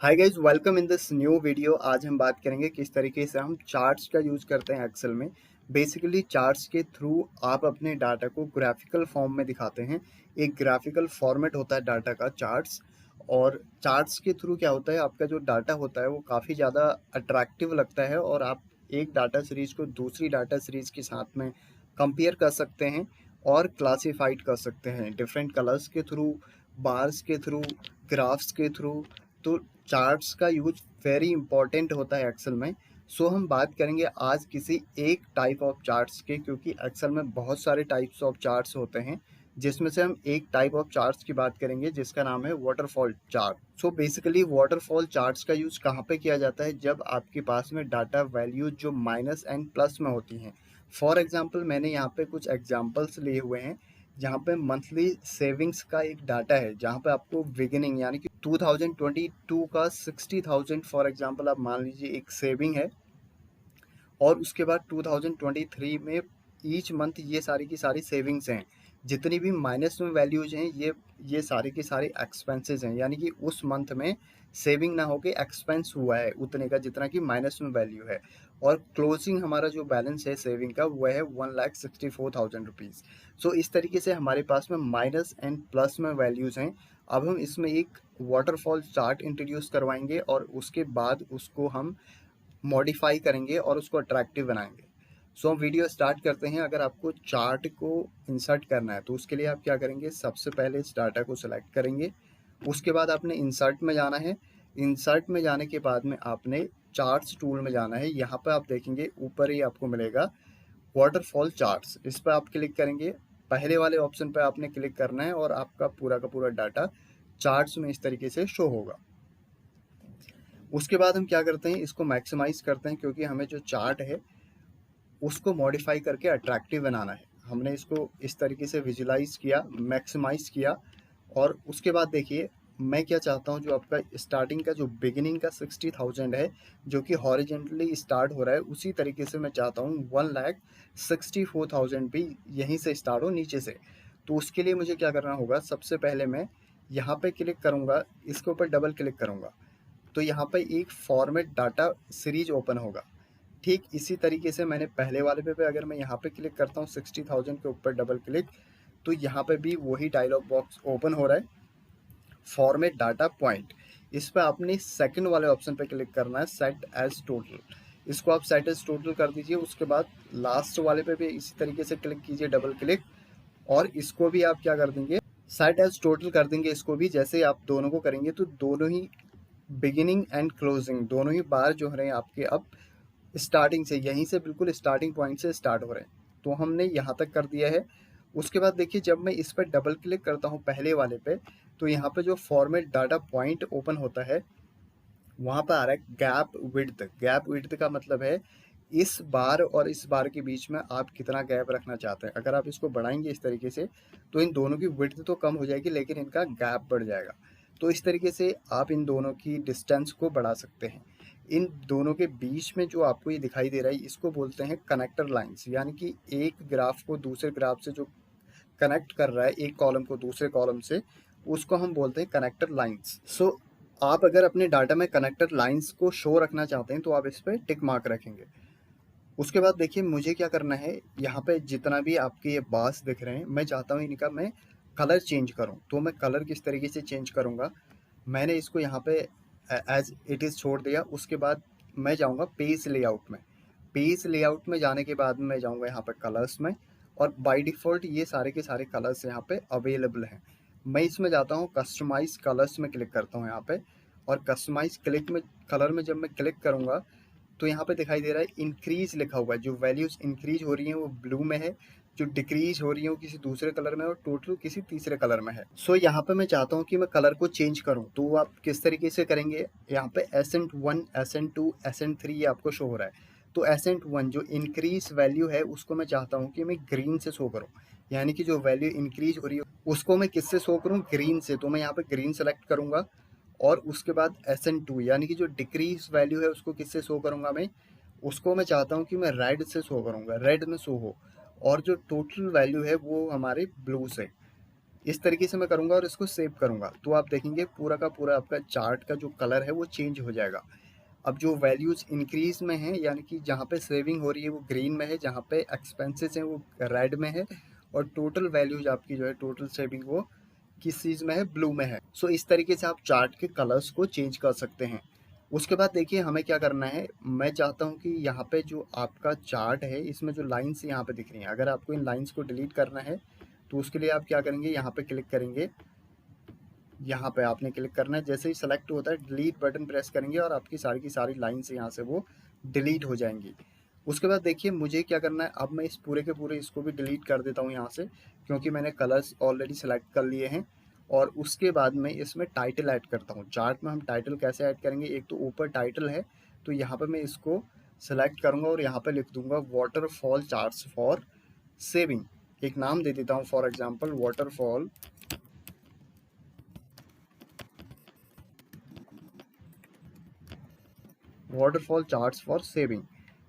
Hi guys, welcome in this new video. आज हम बात करेंगे किस तरीके से हम चार्ट्स का यूज़ करते हैं एक्सेल में। बेसिकली चार्ट्स के थ्रू आप अपने डाटा को ग्राफिकल फॉर्म में दिखाते हैं। एक ग्राफिकल फॉर्मेट होता है डाटा का, चार्ट्स। और चार्ट्स के थ्रू क्या होता है, आपका जो डाटा होता है वो काफ़ी ज़्यादा अट्रैक्टिव लगता है और आप एक डाटा सीरीज़ को दूसरी डाटा सीरीज़ के साथ में कंपेयर कर सकते हैं और क्लासीफाइड कर सकते हैं डिफरेंट कलर्स के थ्रू, बार्स के थ्रू, ग्राफ्स के थ्रू। तो चार्ट्स का यूज वेरी इंपॉर्टेंट होता है एक्सेल में। सो हम बात करेंगे आज किसी एक टाइप ऑफ चार्ट्स के, क्योंकि एक्सेल में बहुत सारे टाइप्स ऑफ चार्ट्स होते हैं, जिसमें से हम एक टाइप ऑफ चार्ट्स की बात करेंगे जिसका नाम है waterfall chart. So basically waterfall charts का यूज कहाँ पे किया जाता है, जब आपके पास में डाटा वैल्यू जो माइनस एंड प्लस में होती हैं। फॉर एग्जाम्पल मैंने यहाँ पे कुछ एग्जाम्पल्स लिए हुए हैं जहाँ पे मंथली सेविंग्स का एक डाटा है, जहाँ पे आपको बिगिनिंग यानी कि 2022 का 60,000 फॉर एग्जांपल आप मान लीजिए एक सेविंग है। और उसके बाद 2023 में ईच मंथ ये सारी की सारी सेविंग्स हैं। जितनी भी माइनस में वैल्यूज हैं ये सारे के सारे एक्सपेंसेस हैं, यानी कि उस मंथ में सेविंग ना होके एक्सपेंस हुआ है उतने का जितना कि माइनस में वैल्यू है। और क्लोजिंग हमारा जो बैलेंस है सेविंग का वो है 1,64,000 रुपीज़। सो इस तरीके से हमारे पास में माइनस एंड प्लस में वैल्यूज़ हैं। अब हम इसमें एक वाटरफॉल चार्ट इंट्रोड्यूस करवाएंगे और उसके बाद उसको हम मॉडिफाई करेंगे और उसको अट्रैक्टिव बनाएंगे। सो हम वीडियो स्टार्ट करते हैं। अगर आपको चार्ट को इंसर्ट करना है तो उसके लिए आप क्या करेंगे, सबसे पहले इस डाटा को सिलेक्ट करेंगे। उसके बाद आपने इंसर्ट में जाना है। इंसर्ट में जाने के बाद में आपने चार्ट्स टूल में जाना है। यहाँ पर आप देखेंगे ऊपर ही आपको मिलेगा वाटरफॉल चार्ट्स, इस पर आप क्लिक करेंगे। पहले वाले ऑप्शन पर आपने क्लिक करना है और आपका पूरा का पूरा डाटा चार्ट्स में इस तरीके से शो होगा। उसके बाद हम क्या करते हैं, इसको मैक्सिमाइज करते हैं क्योंकि हमें जो चार्ट है उसको मॉडिफाई करके अट्रैक्टिव बनाना है। हमने इसको इस तरीके से विजुलाइज किया, मैक्सिमाइज किया। और उसके बाद देखिए मैं क्या चाहता हूँ, जो आपका स्टार्टिंग का जो बिगिनिंग का 60,000 है जो कि हॉरिजेंटली स्टार्ट हो रहा है, उसी तरीके से मैं चाहता हूँ 1,64,000 भी यहीं से स्टार्ट हो नीचे से। तो उसके लिए मुझे क्या करना होगा, सबसे पहले मैं यहाँ पे क्लिक करूँगा, इसके ऊपर डबल क्लिक करूँगा तो यहाँ पे एक फॉर्मेट डाटा सीरीज ओपन होगा। ठीक इसी तरीके से मैंने पहले वाले पे अगर मैं यहाँ पे क्लिक करता हूँ 60,000 के ऊपर डबल क्लिक, तो यहाँ पे भी वही डायलॉग बॉक्स ओपन हो रहा है, फॉर्मेट डाटा पॉइंट। इस पर आपने सेकंड वाले ऑप्शन पे क्लिक करना है, सेट एज टोटल। इसको आप सेट एज टोटल कर दीजिए। उसके बाद लास्ट वाले पे भी इसी तरीके से क्लिक कीजिए, डबल क्लिक। और इसको भी आप क्या कर देंगे, सेट एज टोटल कर देंगे। इसको भी जैसे आप दोनों को करेंगे तो दोनों ही बिगिनिंग एंड क्लोजिंग दोनों ही बार जो हो रहे हैं आपके अब स्टार्टिंग से, यहीं से बिल्कुल स्टार्टिंग पॉइंट से स्टार्ट हो रहे हैं। तो हमने यहाँ तक कर दिया है। उसके बाद देखिए जब मैं इस पर डबल क्लिक करता हूँ पहले वाले पे, तो यहाँ पे जो फॉर्मेट डाटा पॉइंट ओपन होता है वहाँ पर आ रहा है गैप विड्थ। गैप विड्थ का मतलब है इस बार और इस बार के बीच में आप कितना गैप रखना चाहते हैं। अगर आप इसको बढ़ाएंगे इस तरीके से तो इन दोनों की विड्थ तो कम हो जाएगी लेकिन इनका गैप बढ़ जाएगा। तो इस तरीके से आप इन दोनों की डिस्टेंस को बढ़ा सकते हैं। इन दोनों के बीच में जो आपको ये दिखाई दे रहा है इसको बोलते हैं कनेक्टर लाइंस, यानी कि एक ग्राफ को दूसरे ग्राफ से जो कनेक्ट कर रहा है, एक कॉलम को दूसरे कॉलम से, उसको हम बोलते हैं कनेक्टर लाइंस। सो आप अगर अपने डाटा में कनेक्टर लाइंस को शो रखना चाहते हैं तो आप इस पर टिक मार्क रखेंगे। उसके बाद देखिए मुझे क्या करना है, यहाँ पे जितना भी आपके ये बार्स दिख रहे हैं मैं चाहता हूँ इनका मैं कलर चेंज करूँ। तो मैं कलर किस तरीके से चेंज करूँगा, मैंने इसको यहाँ पे एज इट इज़ छोड़ दिया। उसके बाद मैं जाऊँगा पेज लेआउट में। पेज लेआउट में जाने के बाद मैं जाऊँगा यहाँ पर कलर्स में, और बाय डिफ़ॉल्ट ये सारे के सारे कलर्स यहाँ पे अवेलेबल हैं। मैं इसमें जाता हूँ कस्टमाइज़ कलर्स में क्लिक करता हूँ यहाँ पे। और कस्टमाइज़ क्लिक में कलर में जब मैं क्लिक करूँगा तो यहाँ पे दिखाई दे रहा है इंक्रीज लिखा हुआ है। जो वैल्यूज़ इंक्रीज हो रही हैं वो ब्लू में है, जो डिक्रीज हो रही है वो किसी दूसरे कलर में है और टोटल किसी तीसरे कलर में है। सो यहाँ पे मैं चाहता हूँ कि मैं कलर को चेंज करूँ, तो आप किस तरीके से करेंगे, यहाँ पे एसेंट 1, एसेंट 2, एसेंट 3 ये आपको शो हो रहा है। तो एसेंट 1 जो इंक्रीज वैल्यू है उसको मैं चाहता हूँ कि मैं ग्रीन से शो करूँ, यानी कि जो वैल्यू इंक्रीज हो रही है उसको मैं किससे शो करूँ, ग्रीन से। तो मैं यहाँ पे ग्रीन सेलेक्ट करूँगा। और उसके बाद SN2 यानी कि जो डिक्रीज वैल्यू है उसको किससे शो करूँगा, मैं उसको मैं चाहता हूँ कि मैं रेड से शो करूँगा, रेड में शो हो। और जो टोटल वैल्यू है वो हमारे ब्लू से। इस तरीके से मैं करूँगा और इसको सेव करूँगा, तो आप देखेंगे पूरा का पूरा आपका चार्ट का जो कलर है वो चेंज हो जाएगा। अब जो वैल्यूज़ इंक्रीज़ में हैं, यानी कि जहाँ पे सेविंग हो रही है वो ग्रीन में है, जहाँ पे एक्सपेंसेस हैं वो रेड में है, और टोटल वैल्यूज़ आपकी जो है टोटल सेविंग वो किस चीज़ में है, ब्लू में है। सो इस तरीके से आप चार्ट के कलर्स को चेंज कर सकते हैं। उसके बाद देखिए हमें क्या करना है, मैं चाहता हूँ कि यहाँ पे जो आपका चार्ट है इसमें जो लाइन्स यहाँ पे दिख रही हैं, अगर आपको इन लाइन्स को डिलीट करना है तो उसके लिए आप क्या करेंगे, यहाँ पे क्लिक करेंगे, यहाँ पे आपने क्लिक करना है, जैसे ही सेलेक्ट होता है डिलीट बटन प्रेस करेंगे और आपकी सारी की सारी लाइन्स यहाँ से वो डिलीट हो जाएंगी। उसके बाद देखिए मुझे क्या करना है, अब मैं इस पूरे के पूरे इसको भी डिलीट कर देता हूँ यहाँ से, क्योंकि मैंने कलर्स ऑलरेडी सेलेक्ट कर लिए हैं। और उसके बाद मैं इसमें टाइटल ऐड करता हूँ। चार्ट में हम टाइटल कैसे ऐड करेंगे, एक तो ऊपर टाइटल है, तो यहाँ पे मैं इसको सेलेक्ट करूँगा और यहाँ पे लिख दूंगा वाटरफॉल चार्ट्स फॉर सेविंग। एक नाम दे देता हूँ, for example waterfall charts for saving.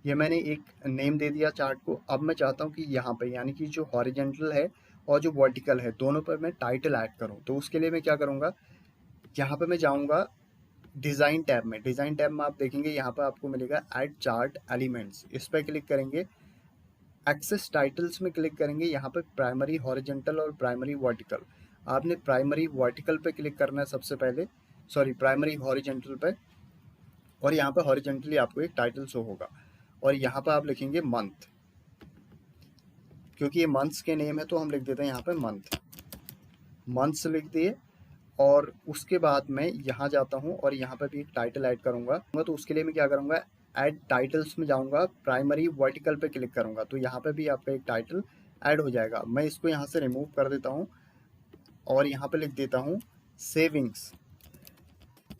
ये मैंने एक नेम दे दिया चार्ट को। अब मैं चाहता हूँ कि यहाँ पे यानी कि जो हॉरिजेंटल है और जो वर्टिकल है दोनों पर मैं टाइटल ऐड करूँ। तो उसके लिए मैं क्या करूँगा, यहाँ पे मैं जाऊँगा डिज़ाइन टैब में। डिज़ाइन टैब में आप देखेंगे यहाँ पर आपको मिलेगा ऐड चार्ट एलिमेंट्स, इस पर क्लिक करेंगे। एक्सेस टाइटल्स में क्लिक करेंगे, यहाँ पे प्राइमरी हॉरिजेंटल और प्राइमरी वर्टिकल। आपने प्राइमरी वर्टिकल पे क्लिक करना है सबसे पहले, सॉरी प्राइमरी हॉरिजेंटल पे, और यहाँ पे हॉरिजेंटली आपको एक टाइटल शो होगा और यहाँ पे आप लिखेंगे मंथ, क्योंकि ये मंथ्स के नेम है तो हम लिख देते हैं यहाँ पे मंथ्स लिख दिए। और उसके बाद मैं यहाँ जाता हूँ और यहाँ पे भी एक टाइटल ऐड करूँगा। तो उसके लिए मैं क्या करूँगा, ऐड टाइटल्स में जाऊँगा, प्राइमरी वर्टिकल पे क्लिक करूँगा, तो यहाँ पे भी आपका एक टाइटल ऐड हो जाएगा। मैं इसको यहाँ से रिमूव कर देता हूँ और यहाँ पे लिख देता हूँ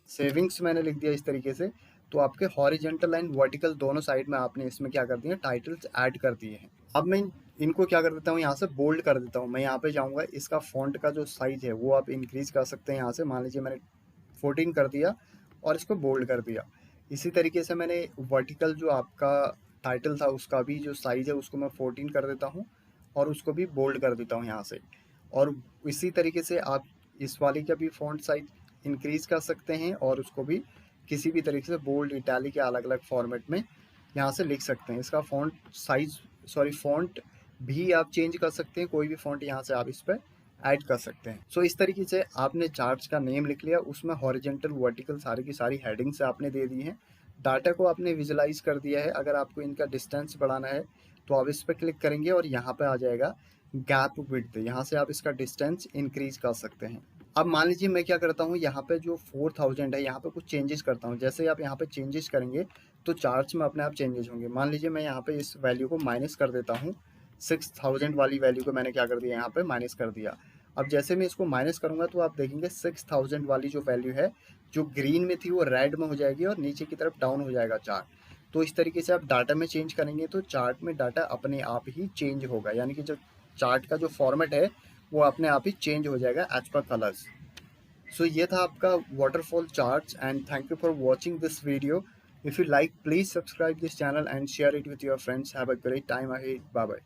सेविंग्स मैंने लिख दिया इस तरीके से। तो आपके हॉरिजेंटल एंड वर्टिकल दोनों साइड में आपने इसमें क्या कर दिया, टाइटल्स ऐड कर दिए हैं। अब मैं इनको क्या कर देता हूँ, यहाँ से बोल्ड कर देता हूँ। मैं यहाँ पे जाऊँगा, इसका फॉन्ट का जो साइज है वो आप इंक्रीज कर सकते हैं यहाँ से। मान लीजिए मैंने 14 कर दिया और इसको बोल्ड कर दिया। इसी तरीके से मैंने वर्टिकल जो आपका टाइटल था उसका भी जो साइज है उसको मैं 14 कर देता हूँ और उसको भी बोल्ड कर देता हूँ यहाँ से। और इसी तरीके से आप इस वाली का भी फॉन्ट साइज इंक्रीज कर सकते हैं और उसको भी किसी भी तरीके से बोल्ड, इटैलिक या अलग अलग फॉर्मेट में यहाँ से लिख सकते हैं। इसका फॉन्ट साइज, सॉरी फॉन्ट भी आप चेंज कर सकते हैं, कोई भी फॉन्ट यहाँ से आप इस पर ऐड कर सकते हैं। सो इस तरीके से आपने चार्ट्स का नेम लिख लिया, उसमें हॉरिजेंटल वर्टिकल सारी की सारी हेडिंग्स आपने दे दी हैं, डाटा को आपने विजुलाइज कर दिया है। अगर आपको इनका डिस्टेंस बढ़ाना है तो आप इस पर क्लिक करेंगे और यहाँ पे आ जाएगा गैप विड्थ, यहाँ से आप इसका डिस्टेंस इंक्रीज कर सकते हैं। अब मान लीजिए मैं क्या करता हूँ, यहाँ पे जो 4000 है यहाँ पे कुछ चेंजेस करता हूँ। जैसे आप यहाँ पे चेंजेस करेंगे तो चार्ट्स में अपने आप चेंजेस होंगे। मान लीजिए मैं यहाँ पे इस वैल्यू को माइनस कर देता हूँ, 6000 वाली वैल्यू को मैंने क्या कर दिया, यहाँ पे माइनस कर दिया। अब जैसे मैं इसको माइनस करूँगा तो आप देखेंगे 6000 वाली जो वैल्यू है जो ग्रीन में थी वो रेड में हो जाएगी और नीचे की तरफ डाउन हो जाएगा चार्ट। तो इस तरीके से आप डाटा में चेंज करेंगे तो चार्ट में डाटा अपने आप ही चेंज होगा, यानी कि जो चार्ट का जो फॉर्मेट है वो अपने आप ही चेंज हो जाएगा एज पर कलर्स। सो ये था आपका waterfall charts and thank you for watching this video. If you like please subscribe this channel and share it with your friends. Have a great time ahead. Bye bye.